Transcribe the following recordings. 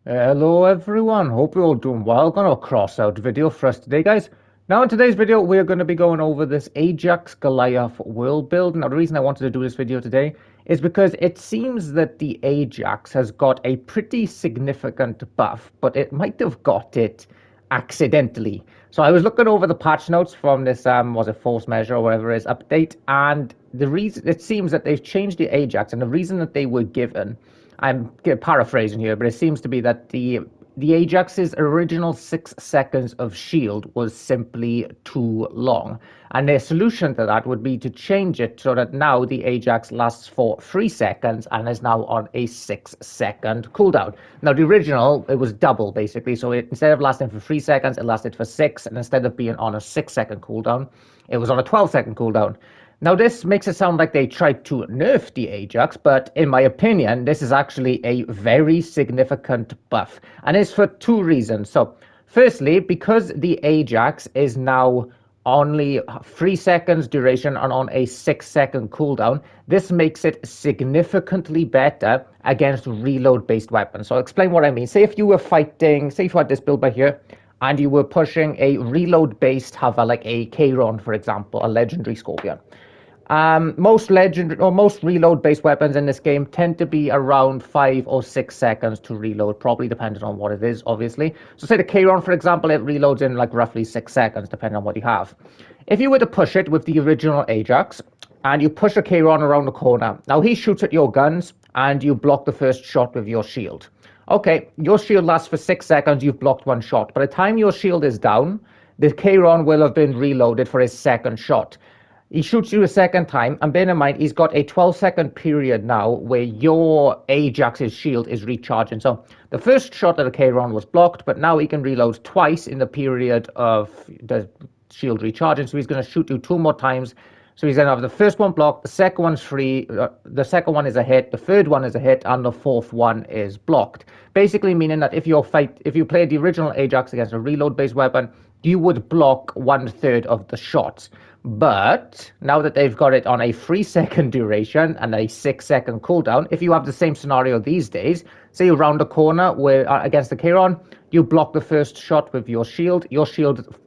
Hello everyone, hope you're all doing well. Got a Crossout video for us today, guys. Now in today's video, we're going to be going over this Ajax Goliath world build. Now the reason I wanted to do this video today is because it seems that the Ajax has got a pretty significant buff, but it might have got it accidentally. So I was looking over the patch notes from this, was it force measure or whatever it is, update, and the reason it seems that they've changed the Ajax, and the reason that they were given, I'm paraphrasing here, but it seems to be that the Ajax's original 6 seconds of shield was simply too long. And their solution to that would be to change it so that now the Ajax lasts for 3 seconds and is now on a 6 second cooldown. Now, the original, it was double basically. So instead of lasting for 3 seconds, it lasted for six. And instead of being on a 6 second cooldown, it was on a 12 second cooldown. Now, this makes it sound like they tried to nerf the Ajax, but in my opinion, this is actually a very significant buff. And it's for two reasons. So, firstly, because the Ajax is now only 3 seconds duration and on a 6 second cooldown, this makes it significantly better against reload based weapons. So, I'll explain what I mean. Say if you were fighting, say if you had this build by here, and you were pushing a reload based hover like a Kayron, for example, a legendary Scorpion. Most reload based weapons in this game tend to be around 5 or 6 seconds to reload, probably depending on what it is, obviously. So say the Kayron, for example, it reloads in like roughly 6 seconds, depending on what you have. If you were to push it with the original Ajax, and you push a Kayron around the corner, now he shoots at your guns, and you block the first shot with your shield. Okay, your shield lasts for 6 seconds, you've blocked one shot. By the time your shield is down, the Kayron will have been reloaded for his second shot. He shoots you a second time, and bear in mind, he's got a 12-second period now where your Ajax's shield is recharging. So the first shot of the Kayron was blocked, but now he can reload twice in the period of the shield recharging. So he's going to shoot you two more times. So he's going to have the first one blocked, the second one's free, the second one is a hit, the third one is a hit, and the fourth one is blocked. Basically meaning that if you played the original Ajax against a reload-based weapon, you would block 1/3 of the shots. But now that they've got it on a 3 second duration and a 6 second cooldown, if you have the same scenario these days, say you round a corner where against the Kayron, you block the first shot with your shield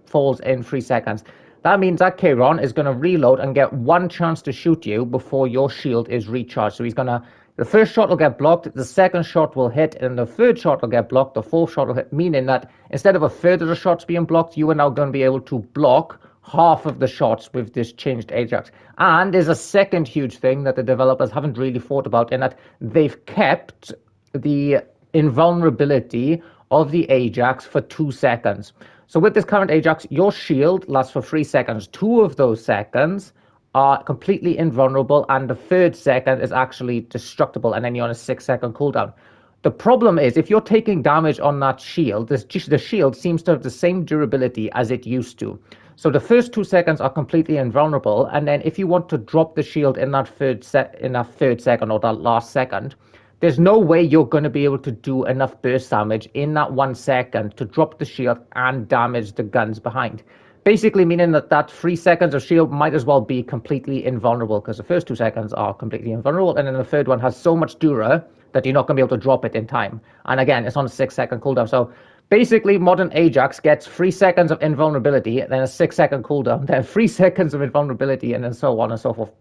falls in 3 seconds. That means that Kayron is going to reload and get one chance to shoot you before your shield is recharged. So the first shot will get blocked, the second shot will hit, and the third shot will get blocked, the fourth shot will hit, meaning that instead of a third of the shots being blocked, you are now going to be able to block half of the shots with this changed Ajax. And there's a second huge thing that the developers haven't really thought about, in that they've kept the invulnerability of the Ajax for 2 seconds. So with this current Ajax, your shield lasts for 3 seconds. Two of those seconds are completely invulnerable, and the third second is actually destructible, and then you're on a 6 second cooldown. The problem is, if you're taking damage on that shield, the shield seems to have the same durability as it used to. So the first 2 seconds are completely invulnerable, and then if you want to drop the shield in that third second or that last second, there's no way you're going to be able to do enough burst damage in that 1 second to drop the shield and damage the guns behind. Basically meaning that 3 seconds of shield might as well be completely invulnerable, because the first 2 seconds are completely invulnerable, and then the third one has so much dura that you're not going to be able to drop it in time. And again, it's on a 6 second cooldown. So basically, modern Ajax gets 3 seconds of invulnerability, then a 6 second cooldown, then 3 seconds of invulnerability, and then so on and so forth.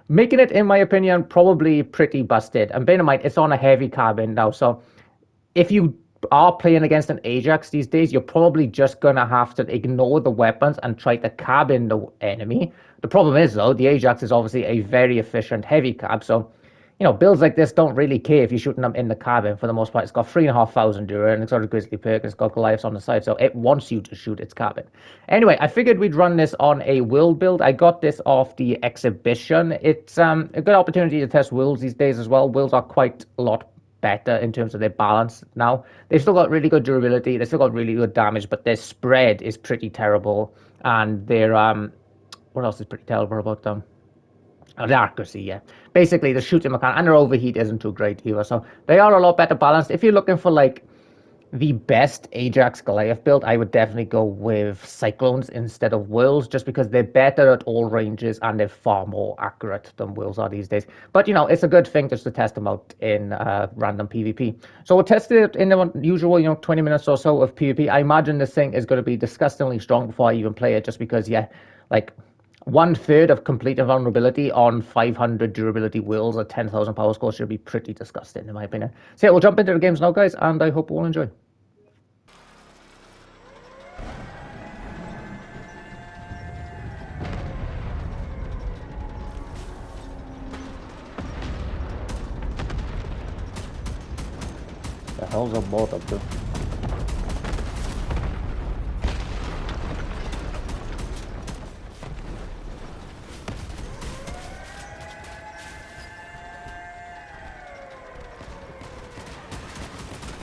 Making it, in my opinion, probably pretty busted. And bear in mind, it's on a heavy carbon now. So if you are playing against an Ajax these days, you're probably just going to have to ignore the weapons and try to cabin the enemy. The problem is, though, the Ajax is obviously a very efficient heavy cab. So builds like this don't really care if you're shooting them in the cabin for the most part. It's got 3,500 dura, and it's got a grizzly perk, and it's got Goliaths on the side, so it wants you to shoot its cabin. Anyway, I figured we'd run this on a world build. I got this off the exhibition. It's a good opportunity to test worlds these days as well. Worlds are quite a lot better in terms of their balance now. They've still got really good durability, they've still got really good damage, but their spread is pretty terrible, and their what else is pretty terrible about them? The accuracy, yeah. Basically, the shooting mechanic and their overheat isn't too great either. So they are a lot better balanced. If you're looking for like The best Ajax Goliath build, I would definitely go with Cyclones instead of Whirls, just because they're better at all ranges and they're far more accurate than Whirls are these days. But, it's a good thing just to test them out in random PvP. So we'll test it in the usual, 20 minutes or so of PvP. I imagine this thing is going to be disgustingly strong before I even play it, just because, like, 1/3 of complete invulnerability on 500 durability Whirls at 10,000 power score should be pretty disgusting, in my opinion. So yeah, we'll jump into the games now, guys, and I hope you all enjoy. The hell's a bot up to?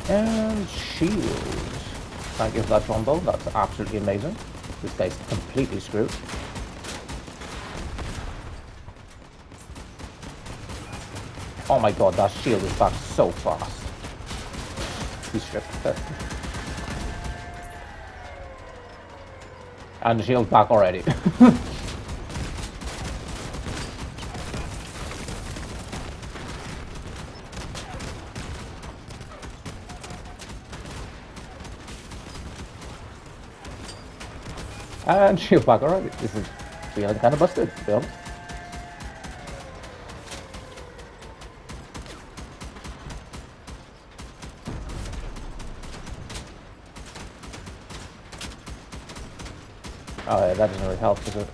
And shields. Thank you for that trombone, that's absolutely amazing. This guy's completely screwed. Oh my god, that shield is back so fast. He's stripped. And the shield's back already. And shield back already. This is feeling kind of busted, to be honest. Oh yeah, that doesn't really help, does it?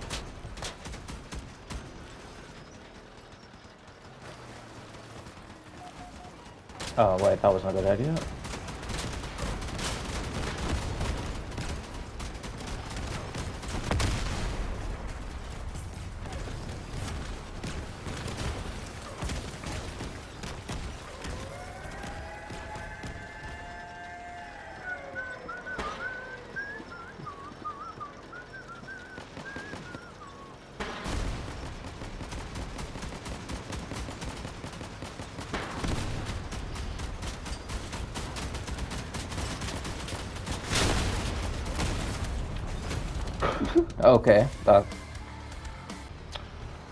Oh wait, that was not a good idea. Okay, that...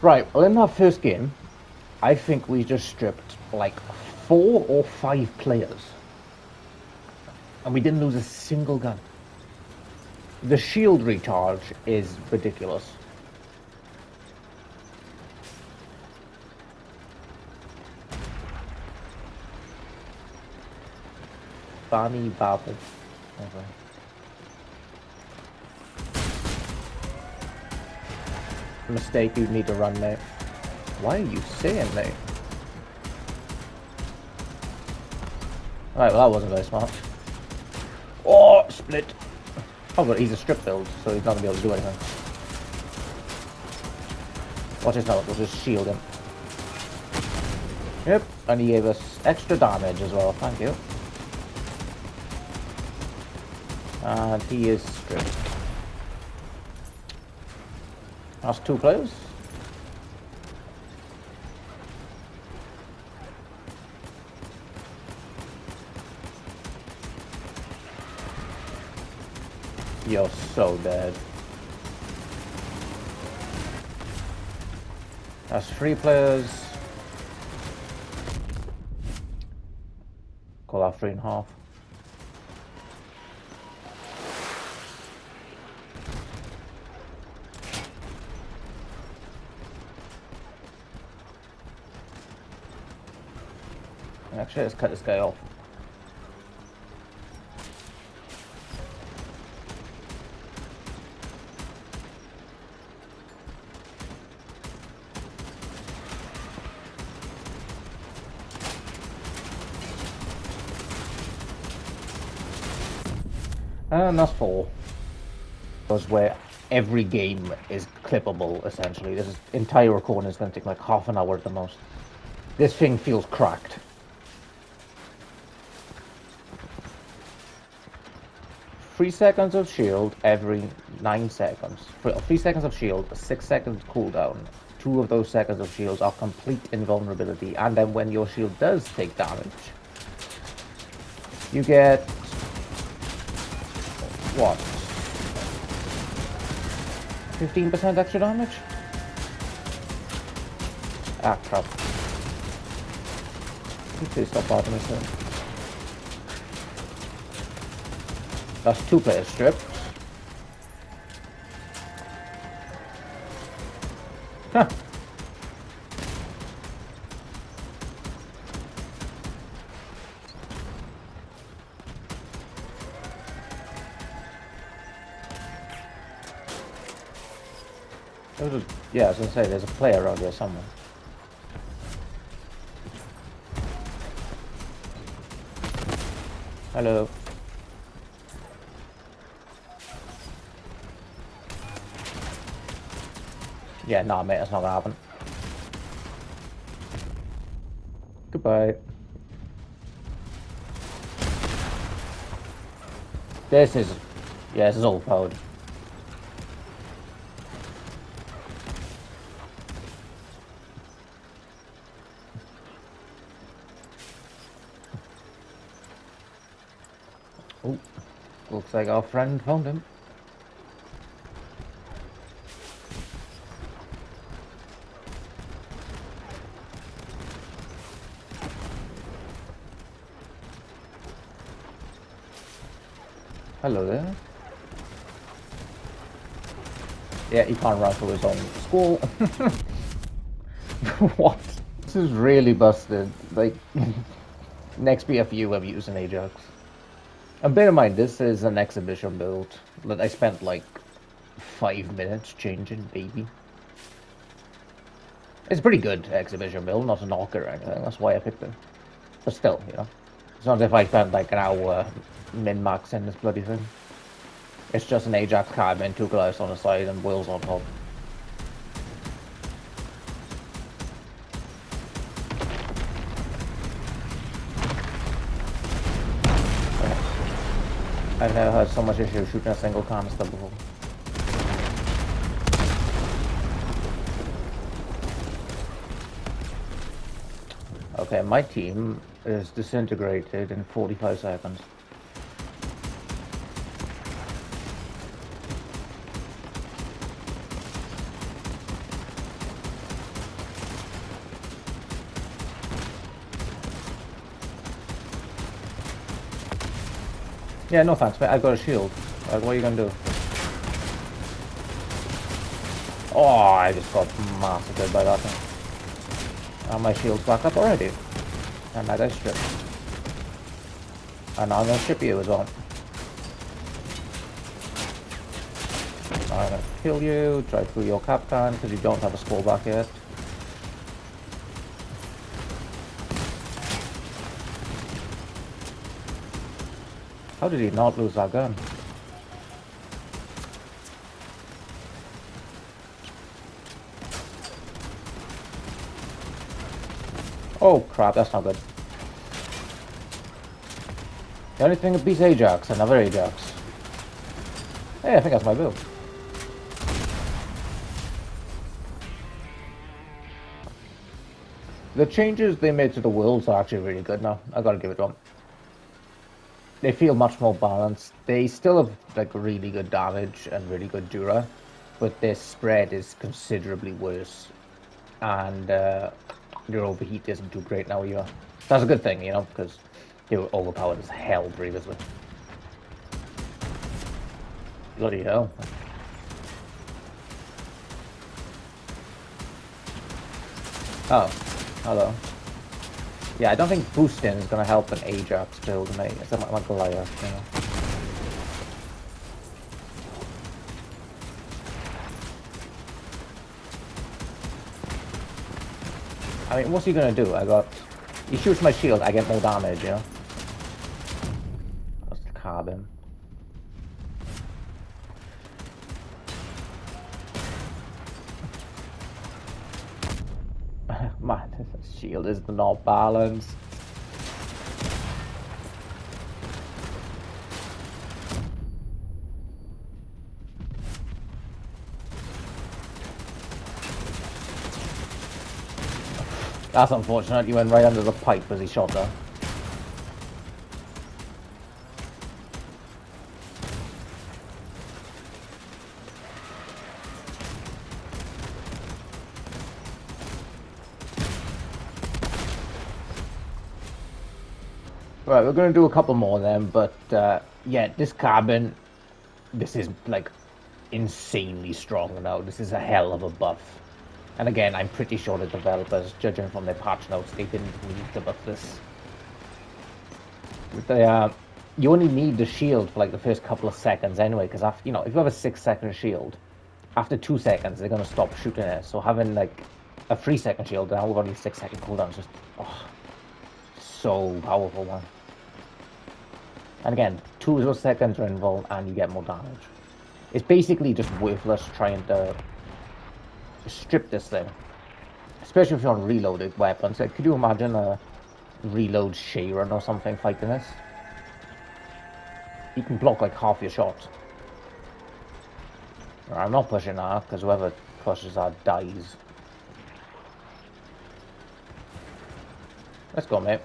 Right, well in that first game, I think we just stripped like 4 or 5 players. And we didn't lose a single gun. The shield recharge is ridiculous. Fanny Babble. Okay. Mistake, you need to run, mate. Why are you saying, mate? Alright, well that wasn't very smart. Oh, split. Oh, but he's a strip build, so he's not going to be able to do anything. Watch his nose, we'll just shield him. Yep, and he gave us extra damage as well, thank you. And he is stripped. That's 2 players. You're so dead. That's 3 players. Call out 3.5. Actually, let's cut this guy off. And that's 4. Because where every game is clippable, essentially. This entire recording is going to take like half an hour at the most. This thing feels cracked. 3 seconds of shield every 9 seconds. 3 seconds of shield, 6 seconds cooldown. 2 of those seconds of shields are complete invulnerability, and then when your shield does take damage, you get what? 15% extra damage? Ah, crap. Please stop bothering me, sir. That's 2 players stripped. Huh. Yeah, I was gonna say, there's a player around here somewhere. Hello. Yeah, nah, mate, that's not gonna happen. Goodbye. This is... yeah, this is overpowered. Oh, looks like our friend found him. Hello there. Yeah, he can't run through his own school. What? This is really busted. Like, next BFU I'm using Ajax. And bear in mind, this is an exhibition build that I spent like 5 minutes changing, baby. It's a pretty good exhibition build, not a knocker or anything. That's why I picked it. But still, you know, it's not as if I spent like an hour min-maxing this bloody thing. It's just an Ajax cabin, 2 Goliaths on the side, and wheels on top. I've never had so much issue shooting a single canister before. Okay, my team is disintegrated in 45 seconds. Yeah, no thanks, mate. I've got a shield. Like, what are you gonna do? Oh, I just got massacred by that thing. And my shield's back up already. And that is stripped. And I'm gonna strip you as well. I'm gonna kill you, drive through your capcan because you don't have a skull back yet. How did he not lose that gun? Oh crap, that's not good. The only thing that beats Ajax, another Ajax. Hey, I think that's my build. The changes they made to the worlds are actually really good now. I gotta give it to them. They feel much more balanced. They still have like really good damage and really good dura, but their spread is considerably worse. And your overheat isn't too great now either. That's a good thing, you know, because they were overpowered as hell previously. Bloody hell. Oh, hello. Yeah, I don't think boosting is going to help an Ajax build, mate. It's like Goliath, you know. I mean, what's he going to do? He shoots my shield, I get more damage, you know. Let's carb him. Man, this shield is not balanced. That's unfortunate, you went right under the pipe as he shot there. Right, we're going to do a couple more then, but yeah, this carbon, this is like insanely strong now. This is a hell of a buff. And again, I'm pretty sure the developers, judging from their patch notes, they didn't need to buff this. With the, you only need the shield for like the first couple of seconds anyway, because after, you know, if you have a 6-second shield, after 2 seconds they're gonna stop shooting it. So having like a 3-second shield now with only 6-second cooldown is just so powerful, man. And again, 2 of those seconds are involved, and you get more damage. It's basically just worthless trying to strip this thing, especially if you're on reloaded weapons. Like, could you imagine a reload Sharon or something fighting this? You can block like half your shots. I'm not pushing that, because whoever pushes that dies. Let's go, mate.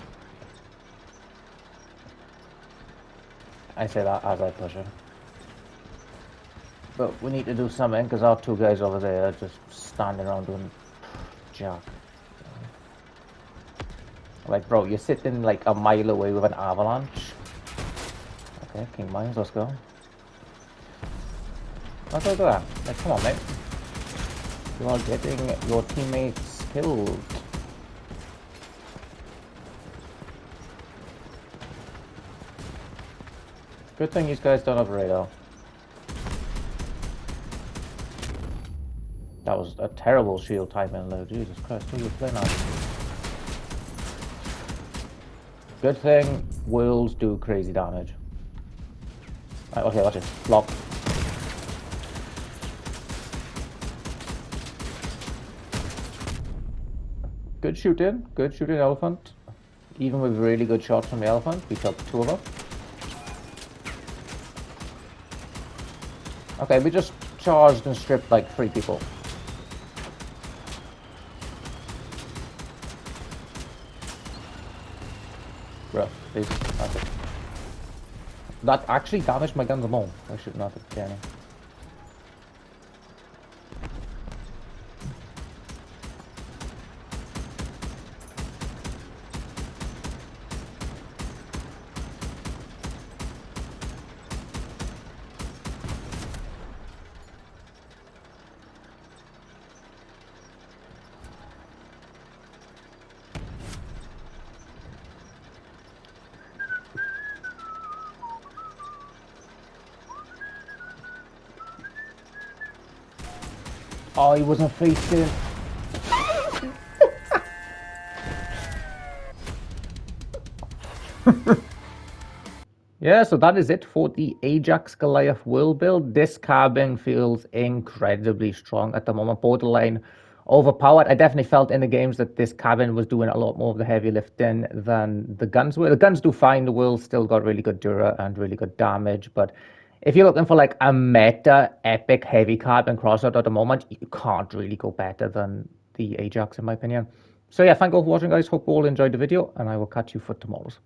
I say that as I push it. But we need to do something, because our 2 guys over there are just standing around doing jack. Like, bro, you're sitting like a mile away with an avalanche. Okay, King Mines, let's go. Let's go do that. Like, come on, mate. You are getting your teammates killed. Good thing these guys don't have radar. That was a terrible shield timing low. Jesus Christ, who are you playing on? Good thing worlds do crazy damage. Right, okay, watch it. Block. Good shooting elephant. Even with really good shots from the elephant, we took 2 of them. Okay, we just charged and stripped like 3 people. Bro, please. That's it. That actually damaged my guns more. I should not have done it. Oh, he wasn't facing. Yeah, so that is it for the Ajax Goliath world build. This carbine feels incredibly strong at the moment, borderline overpowered. I definitely felt in the games that this carbine was doing a lot more of the heavy lifting than the guns were. The guns do fine, the world still got really good dura and really good damage, but if you're looking for like a meta epic heavy carbine crossout at the moment, you can't really go better than the Ajax in my opinion. So yeah, thank you all for watching guys, hope you all enjoyed the video, and I will catch you for tomorrow's.